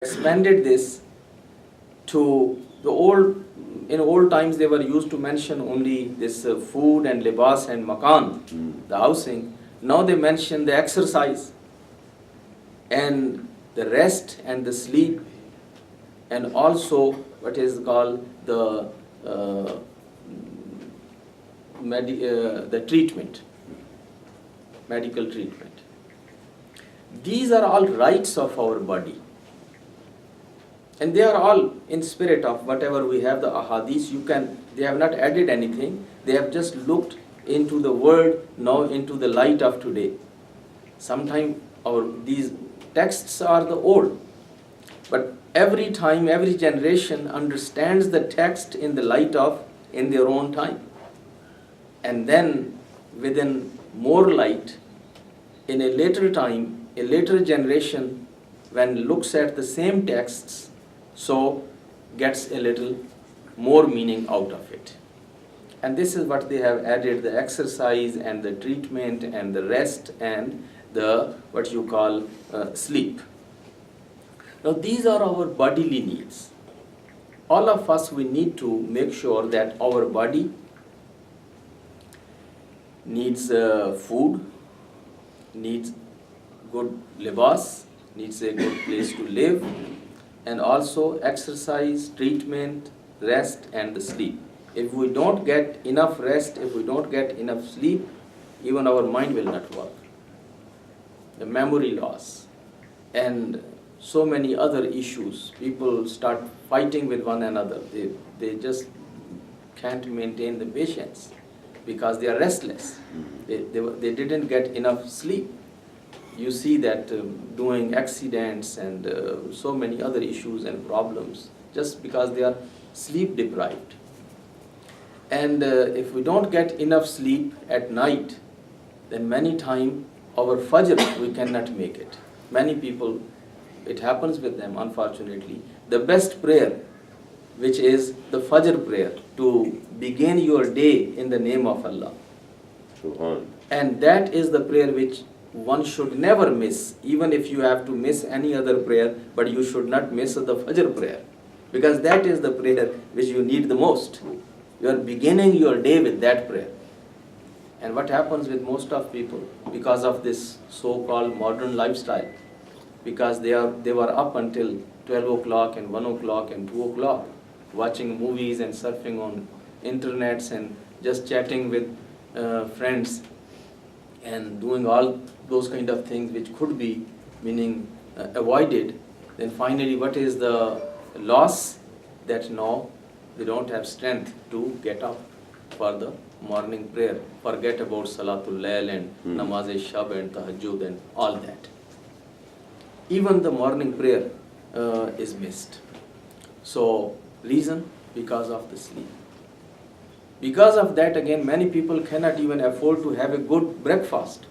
expanded this to the old, in old times they were used to mention only this food and libas and makan, the housing. Now they mention the exercise and the rest and the sleep, and also what is called the treatment, medical treatment. These are all rights of our body. And they are all in spirit of whatever we have, the ahadith. They have not added anything. They have just looked into the world now, into the light of today. Sometimes these texts are the old, but every time, every generation understands the text in the light of in their own time. And then within more light, in a later time, a later generation, when looks at the same texts, so gets a little more meaning out of it. And this is what they have added, the exercise and the treatment and the rest and the what you call sleep. Now these are our bodily needs. All of us, we need to make sure that our body needs food, needs good libas, needs a good place to live, and also exercise, treatment, rest, and the sleep. If we don't get enough rest, if we don't get enough sleep, even our mind will not work. The memory loss and so many other issues. People start fighting with one another. They just can't maintain the patience because they are restless. They didn't get enough sleep. You see that doing accidents and so many other issues and problems just because they are sleep deprived. And if we don't get enough sleep at night, then many times our fajr, we cannot make it. Many people, it happens with them, unfortunately. The best prayer, which is the fajr prayer, to begin your day in the name of Allah. And that is the prayer which one should never miss, even if you have to miss any other prayer, but you should not miss the Fajr prayer, because that is the prayer which you need the most. You are beginning your day with that prayer. And what happens with most of people, because of this so-called modern lifestyle, because they were up until 12 o'clock and 1 o'clock and 2 o'clock, watching movies and surfing on internets and just chatting with friends, and doing all those kind of things which could be avoided, then finally what is the loss? That now they don't have strength to get up for the morning prayer. Forget about Salatul Layl and Namaz-e-Shab and Tahajjud and all that. Even the morning prayer is missed. So reason? Because of the sleep. Because of that, again, many people cannot even afford to have a good breakfast,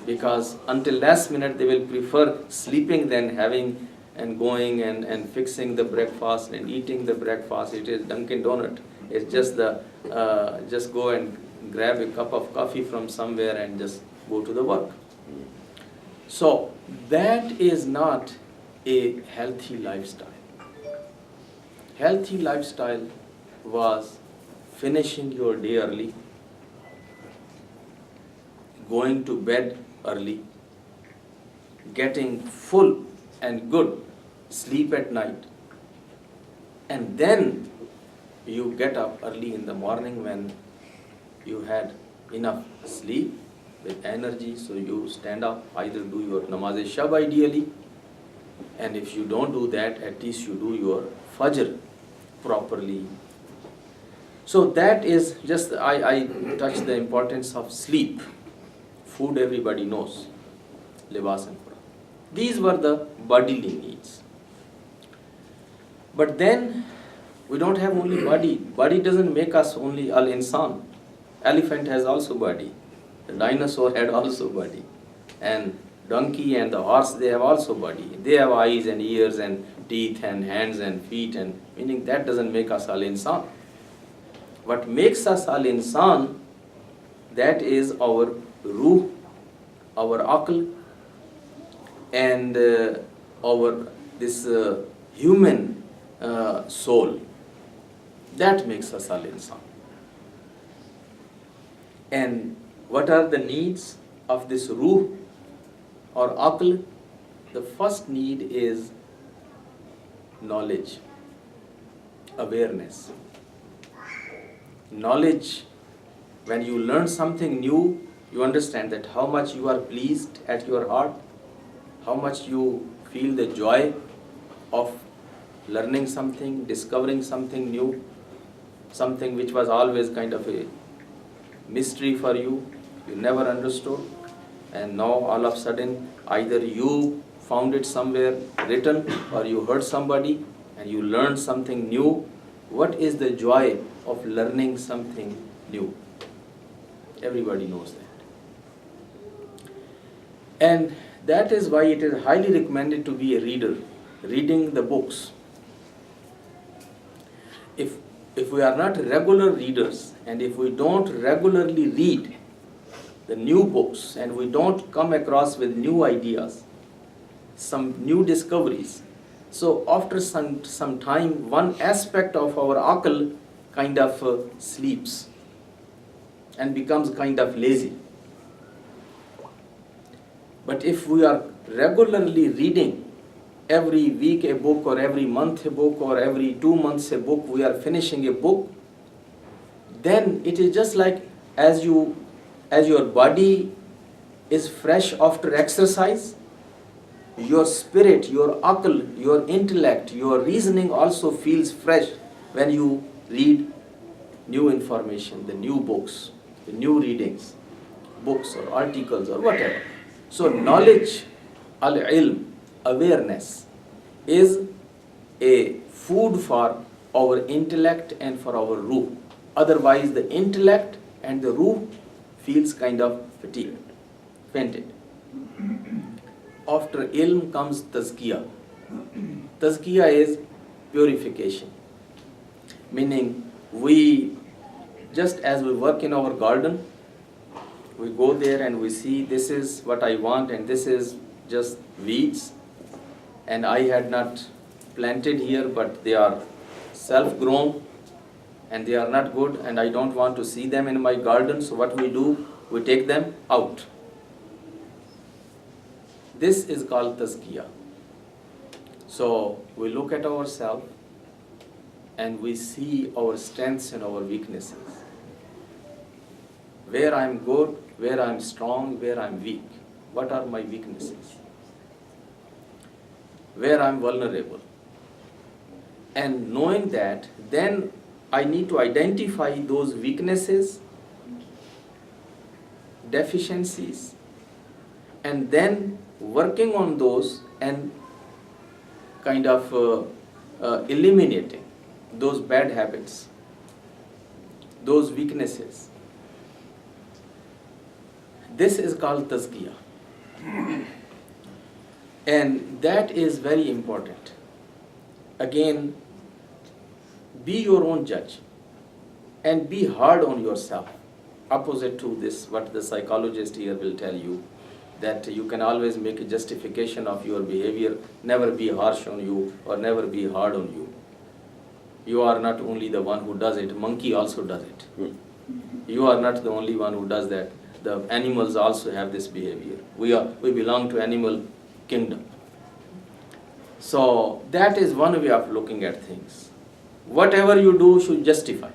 because until last minute they will prefer sleeping than having and going and fixing the breakfast and eating the breakfast. It is Dunkin' Donut. It's just just go and grab a cup of coffee from somewhere and just go to the work. So that is not a healthy lifestyle. Healthy lifestyle was finishing your day early, going to bed early, getting full and good sleep at night, and then you get up early in the morning when you had enough sleep with energy, so you stand up, either do your namaz-e-shab ideally, and if you don't do that, at least you do your fajr properly. So that is just, I touch the importance of sleep. Food everybody knows, libas and Quran. These were the bodily needs. But then we don't have only body. Body doesn't make us only al-insan. Elephant has also body. The dinosaur had also body. And donkey and the horse, they have also body. They have eyes and ears and teeth and hands and feet, and meaning that doesn't make us al-insan. What makes us al-insan, that is our ruh, our aql, and our this human soul. That makes us al-insan. And what are the needs of this ruh or aql? The first need is knowledge, awareness. Knowledge, when you learn something new, you understand that how much you are pleased at your heart, how much you feel the joy of learning something, discovering something new, something which was always kind of a mystery for you, you never understood, and now all of a sudden either you found it somewhere written or you heard somebody and you learned something new. What is the joy of learning something new? Everybody knows that. And that is why it is highly recommended to be a reader, reading the books. If we are not regular readers and if we don't regularly read the new books and we don't come across with new ideas, some new discoveries, so after some time, one aspect of our aql kind of sleeps and becomes kind of lazy. But if we are regularly reading every week a book or every month a book or every 2 months a book, we are finishing a book, then it is just like as your body is fresh after exercise, your spirit, your aql, your intellect, your reasoning also feels fresh when you read new information, the new books, the new readings, books or articles or whatever. So knowledge, al-ilm, awareness is a food for our intellect and for our ruh. Otherwise the intellect and the ruh feels kind of fatigued, fainted. After ilm comes tazkiyah. Tazkiyah is purification. Meaning we, just as we work in our garden, we go there and we see this is what I want and this is just weeds and I had not planted here but they are self-grown and they are not good and I don't want to see them in my garden, so what we do, we take them out. This is called tazkiyah. So we look at ourselves and we see our strengths and our weaknesses. Where I am good, where I am strong, where I am weak. What are my weaknesses? Where I am vulnerable. And knowing that, then I need to identify those weaknesses, deficiencies, and then working on those and kind of eliminating those bad habits, those weaknesses. This is called tazkiyah. And that is very important. Again, be your own judge and be hard on yourself. Opposite to this, what the psychologist here will tell you, that you can always make a justification of your behavior, never be harsh on you or never be hard on you. You are not only the one who does it, monkey also does it. You are not the only one who does that. The animals also have this behavior. We belong to animal kingdom. So that is one way of looking at things. Whatever you do should justify.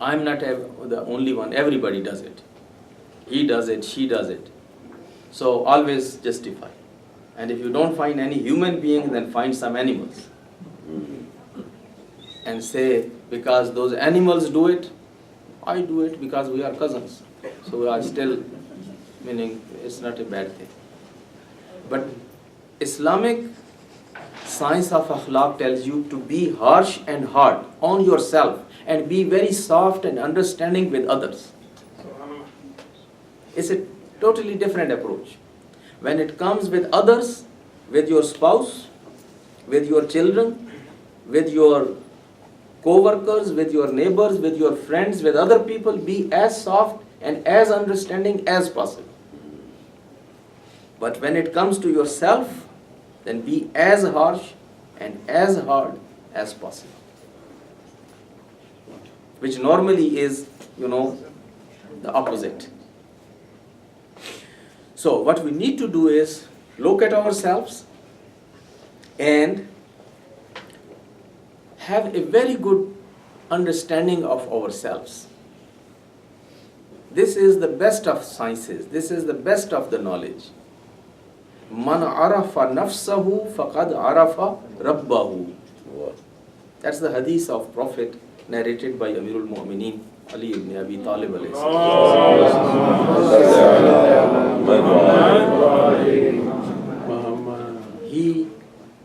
I'm not the only one, everybody does it. He does it, she does it. So always justify. And if you don't find any human being, then find some animals. And say, because those animals do it, I do it because we are cousins. So we are still, meaning it's not a bad thing. But Islamic science of akhlaq tells you to be harsh and hard on yourself and be very soft and understanding with others. It's a totally different approach. When it comes with others, with your spouse, with your children, with your co-workers, with your neighbors, with your friends, with other people, be as soft and as understanding as possible. But when it comes to yourself, then be as harsh and as hard as possible. Which normally is, the opposite. So what we need to do is look at ourselves and have a very good understanding of ourselves. This is the best of sciences. This is the best of the knowledge. Man arafa nafsahu faqad arafa rabbahu. That's the hadith of Prophet narrated by Amirul Mu'mineen Ali ibn Abi Talib alayhi salam. He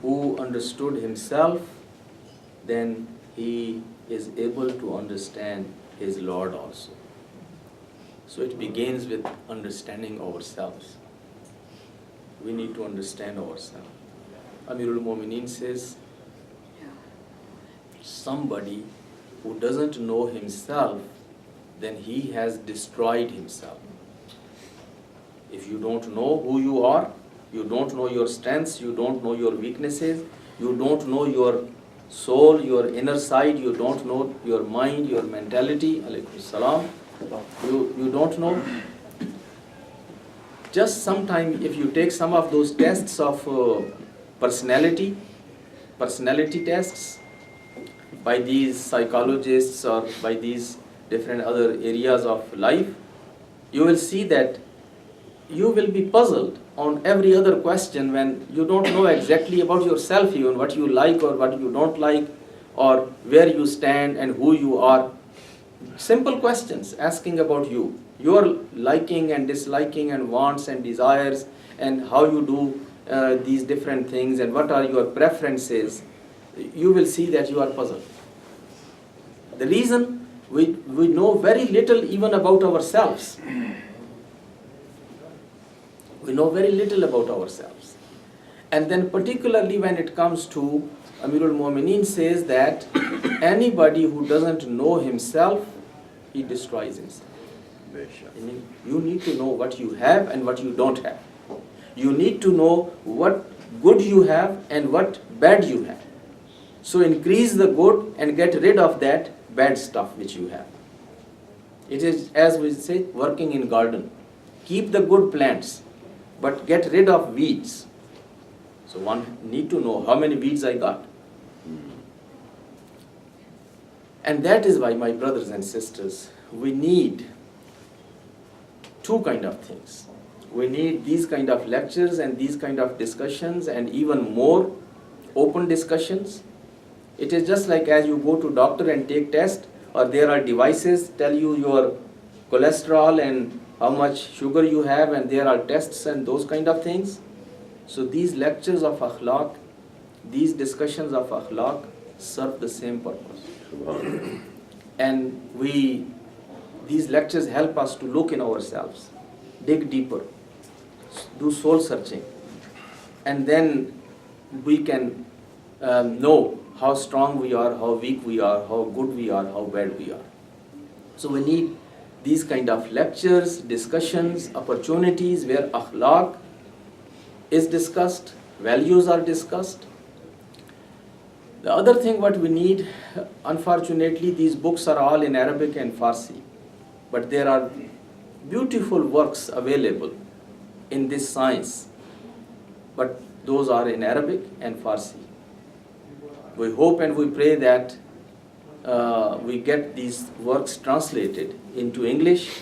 who understood himself, then he is able to understand his Lord also. So it begins with understanding ourselves. We need to understand ourselves. Amirul Mu'mineen says, somebody who doesn't know himself, then he has destroyed himself. If you don't know who you are, you don't know your strengths, you don't know your weaknesses, you don't know your soul, your inner side, you don't know your mind, your mentality, alaykum salam, you don't know. Just sometime if you take some of those tests of personality tests by these psychologists or by these different other areas of life, you will see that you will be puzzled on every other question when you don't know exactly about yourself, even what you like or what you don't like, or where you stand and who you are. Simple questions asking about you, your liking and disliking and wants and desires, and how you do these different things and what are your preferences. You will see that you are puzzled. The reason we know very little even about ourselves. We know very little about ourselves. And then particularly when it comes to, Amirul Mu'mineen says that anybody who doesn't know himself, he destroys himself. You need to know what you have and what you don't have. You need to know what good you have and what bad you have. So increase the good and get rid of that bad stuff which you have. It is, as we say, working in garden. Keep the good plants, but get rid of weeds. So one need to know how many weeds I got. And that is why, my brothers and sisters, we need two kind of things. We need these kind of lectures and these kind of discussions and even more open discussions. It is just like as you go to doctor and take test, or there are devices tell you your cholesterol and how much sugar you have, and there are tests and those kind of things. So these lectures of akhlaq, these discussions of akhlaq serve the same purpose. And these lectures help us to look in ourselves, dig deeper, do soul searching, and then we can know how strong we are, how weak we are, how good we are, how bad we are. So we need these kind of lectures, discussions, opportunities where akhlaq is discussed, values are discussed. The other thing what we need, unfortunately, these books are all in Arabic and Farsi, but there are beautiful works available in this science, but those are in Arabic and Farsi. We hope and we pray that we get these works translated into English,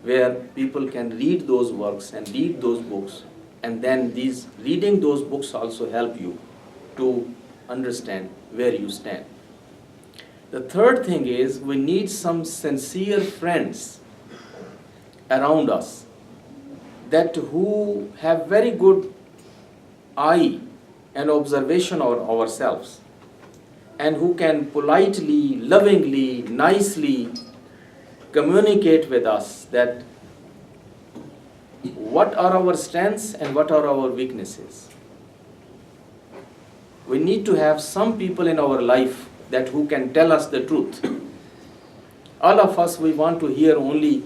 where people can read those works and read those books, and then reading those books also help you to understand where you stand. The third thing is we need some sincere friends around us that who have very good eye and observation of ourselves, and who can politely, lovingly, nicely communicate with us that what are our strengths and what are our weaknesses. We need to have some people in our life that who can tell us the truth. All of us, we want to hear only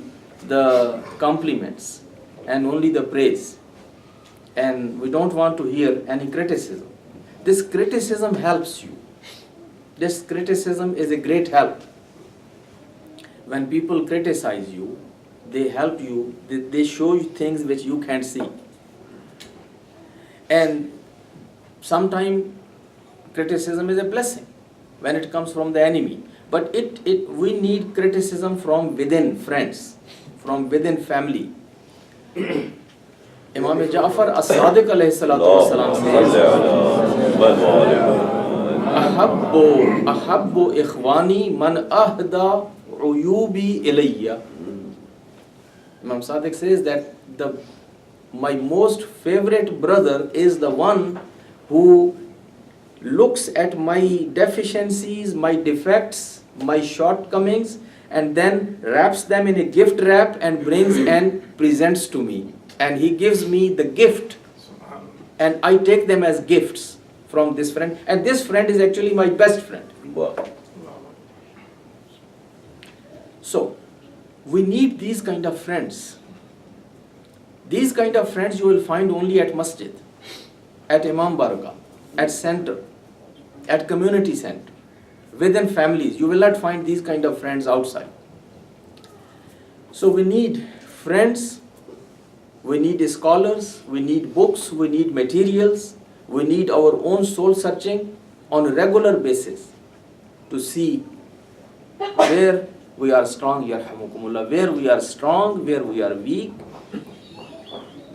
the compliments and only the praise. and we don't want to hear any criticism. This criticism helps you. This criticism is a great help. When people criticize you, they help you, they show you things which you can't see. And sometimes criticism is a blessing when it comes from the enemy. But we need criticism from within friends, from within family. Imam Ja'far as-Sadiq alayhi salatu wasalam says, Ahabbu ikhwani man ahda uyubi ilayya. Imam Sadiq says that my most favorite brother is the one who looks at my deficiencies, my defects, my shortcomings, and then wraps them in a gift wrap and brings and presents to me. And he gives me the gift, and I take them as gifts from this friend. And this friend is actually my best friend. Wow. So, we need these kind of friends. These kind of friends you will find only at masjid, at Imam Barakah, at center, at community center, within families. You will not find these kind of friends outside. So we need friends, we need scholars, we need books, we need materials, we need our own soul searching on a regular basis to see where we are strong, yarhamukumullah, where we are strong, where we are weak.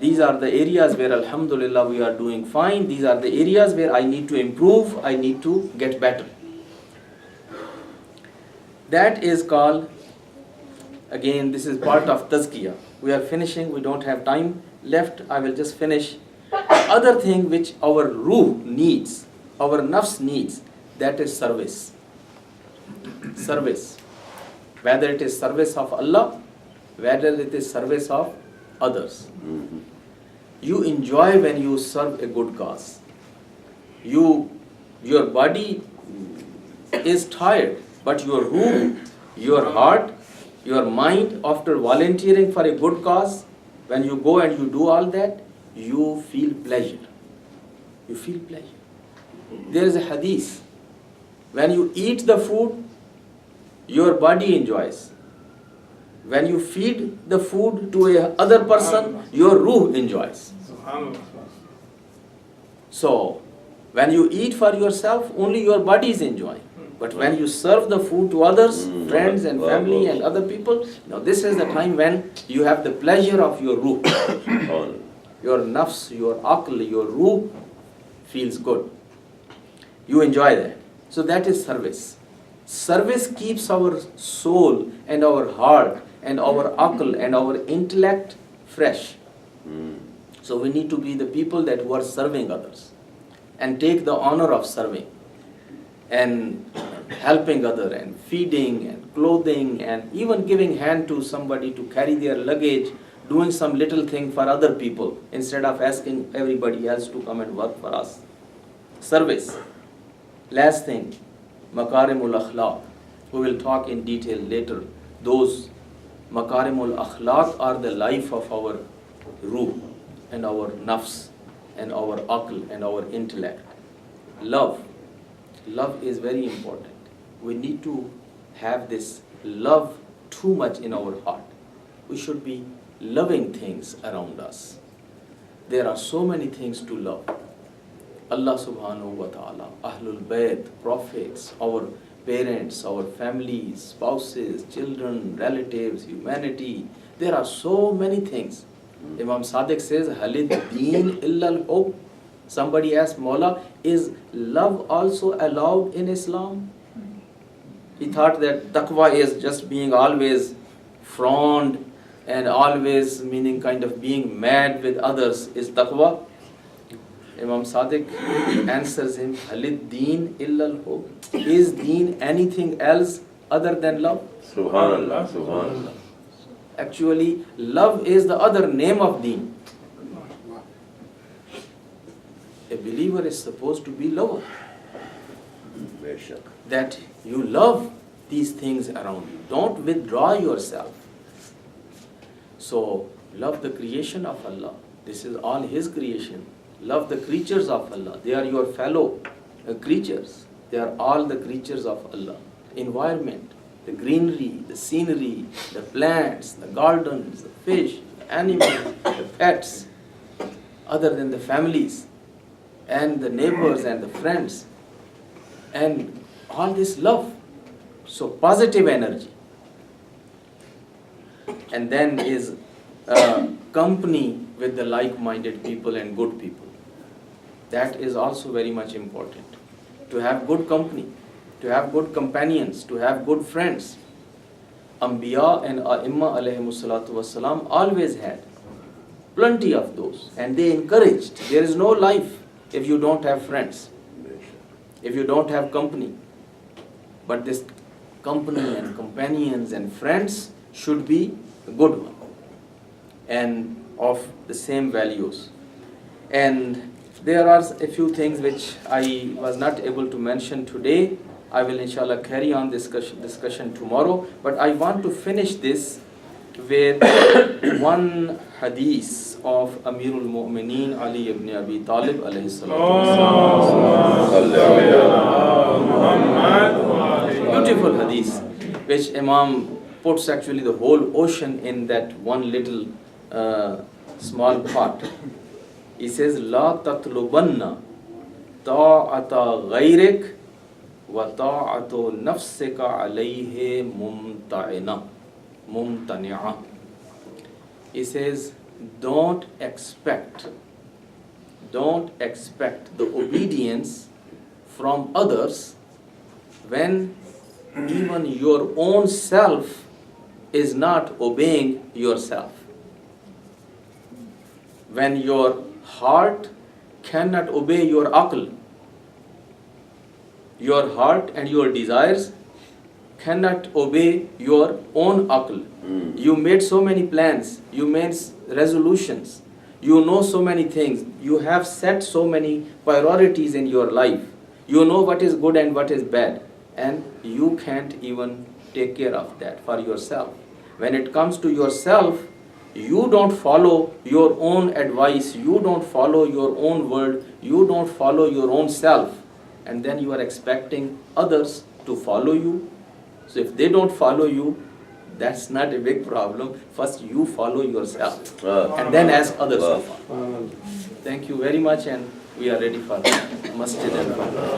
These are the areas where alhamdulillah we are doing fine. These are the areas where I need to improve, I need to get better. That is called, again, this is part of tazkiyah. We are finishing, we don't have time left. I will just finish. Other thing which our ruh needs, our nafs needs, that is service. Service. Whether it is service of Allah, whether it is service of others. You enjoy when you serve a good cause. Your body is tired, but your ruh, your heart, your mind, after volunteering for a good cause, when you go and you do all that, you feel pleasure. You feel pleasure. There is a hadith. When you eat the food, your body enjoys. When you feed the food to a other person, your ruh enjoys. So, when you eat for yourself, only your body is enjoying. But when you serve the food to others, friends and family and other people, now this is the time when you have the pleasure of your ruh. Your nafs, your aql, your ruh feels good. You enjoy that. So that is service. Service keeps our soul and our heart and our aql and our intellect fresh. So we need to be the people that who are serving others and take the honor of serving and helping other and feeding and clothing and even giving hand to somebody to carry their luggage, doing some little thing for other people instead of asking everybody else to come and work for us. Service. Last thing, makarimul akhlaq. We will talk in detail later. Those makarimul akhlaq are the life of our ruh and our nafs and our aql and our intellect. Love. Love is very important. We need to have this love too much in our heart. We should be loving things around us. There are so many things to love. Allah subhanahu wa ta'ala, Ahlul Bayt, prophets, our parents, our families, spouses, children, relatives, humanity. There are so many things. Imam Sadiq says, Halid deen illa al-hub. Somebody asked Mawla, is love also allowed in Islam? He thought that taqwa is just being always frowned and always meaning kind of being mad with others is taqwa. Imam Sadiq answers him, Halid deen illa al-hub. Is deen anything else other than love? Subhanallah, Subhanallah. Actually, love is the other name of deen. A believer is supposed to be lover. That you love these things around you. Don't withdraw yourself. So, love the creation of Allah. This is all His creation. Love the creatures of Allah. They are your fellow creatures. They are all the creatures of Allah. Environment, the greenery, the scenery, the plants, the gardens, the fish, the animals, the pets, other than the families, and the neighbors and the friends, and all this love. So positive energy. And then is company with the like-minded people and good people. That is also very much important. To have good company, to have good companions, to have good friends. Anbiya and A'imma alayhimu salatu wassalam always had plenty of those, and they encouraged. There is no life if you don't have friends, if you don't have company. But this company and companions and friends should be a good one and of the same values. And there are a few things which I was not able to mention today. I will inshallah carry on discussion tomorrow, but I want to finish this with one hadith of Amirul Mu'mineen Ali ibn Abi Talib alayhi salatu wasalam. Beautiful hadith, which Imam puts actually the whole ocean in that one little small part. He says, La tatlubanna ta'ata ghayrik wa ta'atu nafsika alayhi mumtani'a. He says, don't expect the obedience from others when even your own self is not obeying yourself. When your heart cannot obey your aql, your heart and your desires cannot obey your own aql. You made so many plans, you made resolutions, you know so many things, you have set so many priorities in your life, you know what is good and what is bad, and you can't even take care of that for yourself. When it comes to yourself, you don't follow your own advice, you don't follow your own word, you don't follow your own self, and then you are expecting others to follow you. So if they don't follow you, that's not a big problem. First you follow yourself and then ask others to follow. Thank you very much, and we are ready for Masjid al-Fatiha.